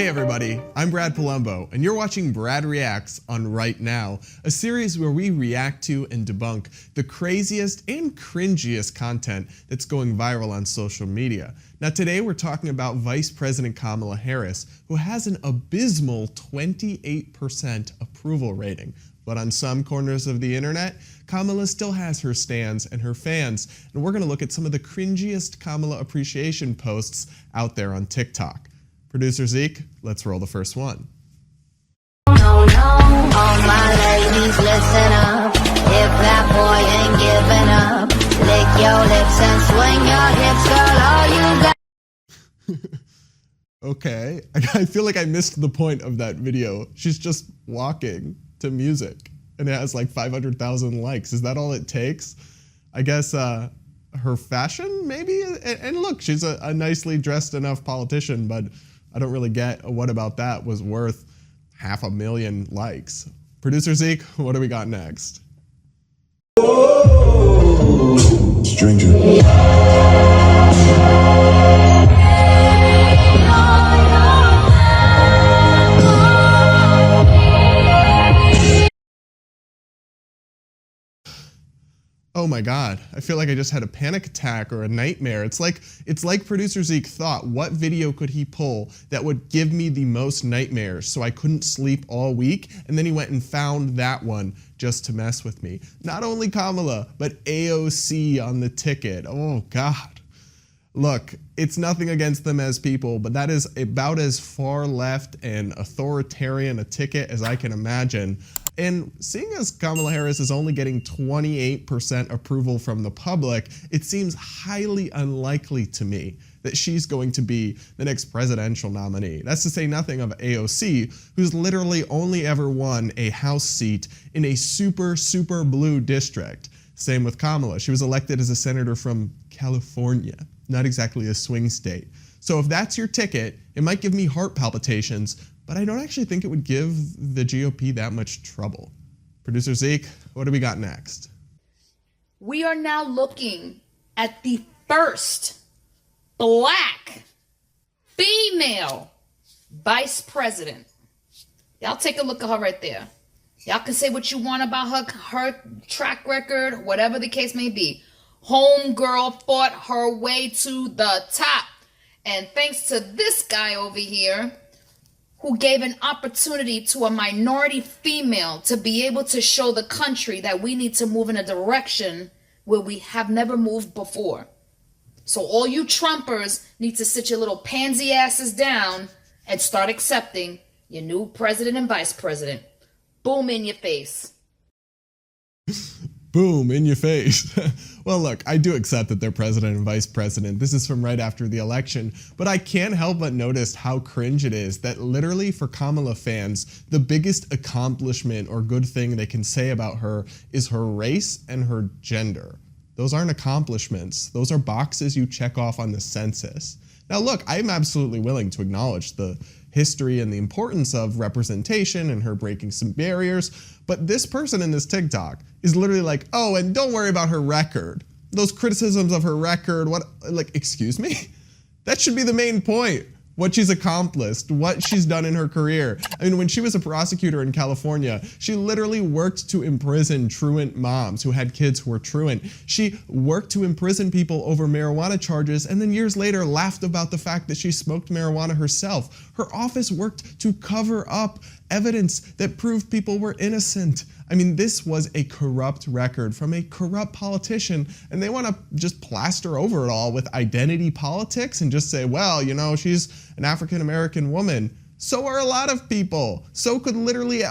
Hey everybody, I'm Brad Palumbo, and you're watching Brad Reacts on Right Now, a series where we react to and debunk the craziest and cringiest content that's going viral on social media. Now today we're talking about Vice President Kamala Harris, who has an abysmal 28% approval rating. But on some corners of the internet, Kamala still has her stans and her fans, and we're going to look at some of the cringiest Kamala appreciation posts out there on TikTok. Producer Zeke, let's roll the first one. No, all my ladies listen up. If that boy ain't giving up, lick your lips and swing your hips, girl, all you got. Okay, I feel like I missed the point of that video. She's just walking to music, and it has like 500,000 likes. Is that all it takes? I guess her fashion, maybe? And look, she's a nicely dressed enough politician, but I don't really get what about that was worth 500,000 likes. Producer Zeke, what do we got next? Stranger. Oh my God, I feel like I just had a panic attack or a nightmare. It's like Producer Zeke thought, what video could he pull that would give me the most nightmares so I couldn't sleep all week? And then he went and found that one just to mess with me. Not only Kamala, but AOC on the ticket. Oh God. Look, it's nothing against them as people, but that is about as far left and authoritarian a ticket as I can imagine. And seeing as Kamala Harris is only getting 28% approval from the public, it seems highly unlikely to me that she's going to be the next presidential nominee. That's to say nothing of AOC, who's literally only ever won a House seat in a super blue district. Same with Kamala. She was elected as a senator from California, not exactly a swing state. So if that's your ticket, it might give me heart palpitations, but I don't actually think it would give the GOP that much trouble. Producer Zeke, what do we got next? We are now looking at the first black female vice president. Y'all take a look at her right there. Y'all can say what you want about her track record, whatever the case may be. Homegirl fought her way to the top. And thanks to this guy over here, who gave an opportunity to a minority female to be able to show the country that we need to move in a direction where we have never moved before. So all you Trumpers need to sit your little pansy asses down and start accepting your new president and vice president. Boom in your face. Boom, in your face. Well, look, I do accept that they're president and vice president. This is from right after the election, but I can't help but notice how cringe it is that literally for Kamala fans, the biggest accomplishment or good thing they can say about her is her race and her gender. Those aren't accomplishments. Those are boxes you check off on the census. Now look, I'm absolutely willing to acknowledge the history and the importance of representation and her breaking some barriers, but this person in this TikTok is literally like, oh, and don't worry about her record. Those criticisms of her record, what, like, excuse me? That should be the main point. What she's accomplished, what she's done in her career. I mean, when she was a prosecutor in California, she literally worked to imprison truant moms who had kids who were truant. She worked to imprison people over marijuana charges and then years later laughed about the fact that she smoked marijuana herself. Her office worked to cover up evidence that proved people were innocent. I mean, this was a corrupt record from a corrupt politician, and they want to just plaster over it all with identity politics and just say, well, you know, she's an African-American woman. So are a lot of people. So could literally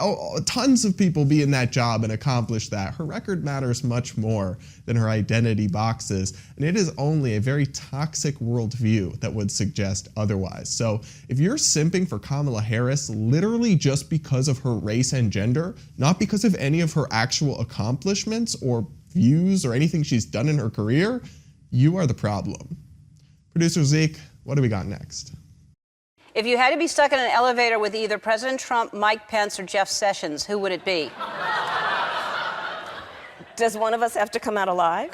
tons of people be in that job and accomplish that. Her record matters much more than her identity boxes, and it is only a very toxic worldview that would suggest otherwise. So if you're simping for Kamala Harris literally just because of her race and gender, not because of any of her actual accomplishments or views or anything she's done in her career, you are the problem. Producer Zeke, what do we got next? If you had to be stuck in an elevator with either President Trump, Mike Pence, or Jeff Sessions, who would it be? Does one of us have to come out alive?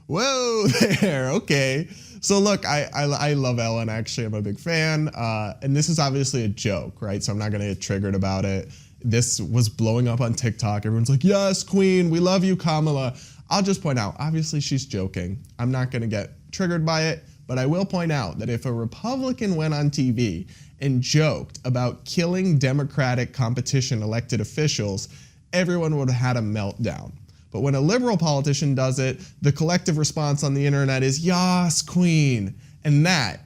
Whoa there, okay. So look, I love Ellen, actually. I'm a big fan. And this is obviously a joke, right? So I'm not gonna get triggered about it. This was blowing up on TikTok. Everyone's like, yes, queen, we love you, Kamala. I'll just point out, obviously she's joking. I'm not gonna get triggered by it, but I will point out that if a Republican went on TV and joked about killing Democratic competition elected officials, everyone would have had a meltdown. But when a liberal politician does it, the collective response on the internet is, yas, queen. And that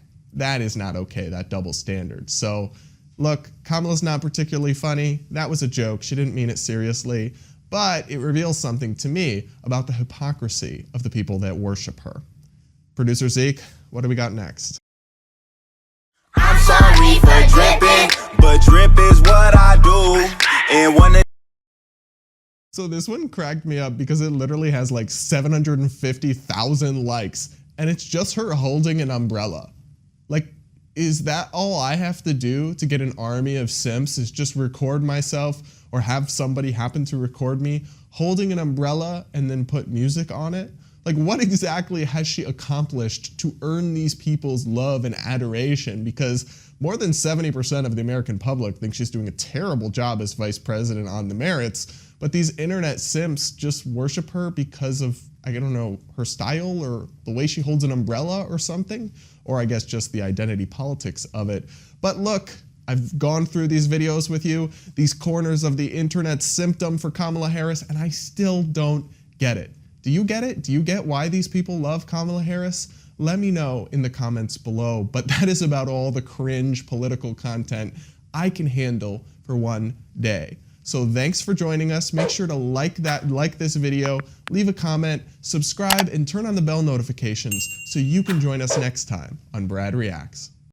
is not okay, that double standard. So look, Kamala's not particularly funny. That was a joke. She didn't mean it seriously. But it reveals something to me about the hypocrisy of the people that worship her. Producer Zeke, what do we got next? I'm sorry for dripping, but drip is what I do. And one. So this one cracked me up because it literally has like 750,000 likes, and it's just her holding an umbrella. Like, is that all I have to do to get an army of simps, is just record myself or have somebody happen to record me holding an umbrella and then put music on it? Like, what exactly has she accomplished to earn these people's love and adoration? Because more than 70% of the American public think she's doing a terrible job as vice president on the merits, but these internet simps just worship her because of, I don't know, her style or the way she holds an umbrella or something, or I guess just the identity politics of it. But look, I've gone through these videos with you, these corners of the internet symptom for Kamala Harris, and I still don't get it. Do you get it? Do you get why these people love Kamala Harris? Let me know in the comments below. But that is about all the cringe political content I can handle for one day. So thanks for joining us. Make sure to like this video, leave a comment, subscribe, and turn on the bell notifications so you can join us next time on Brad Reacts.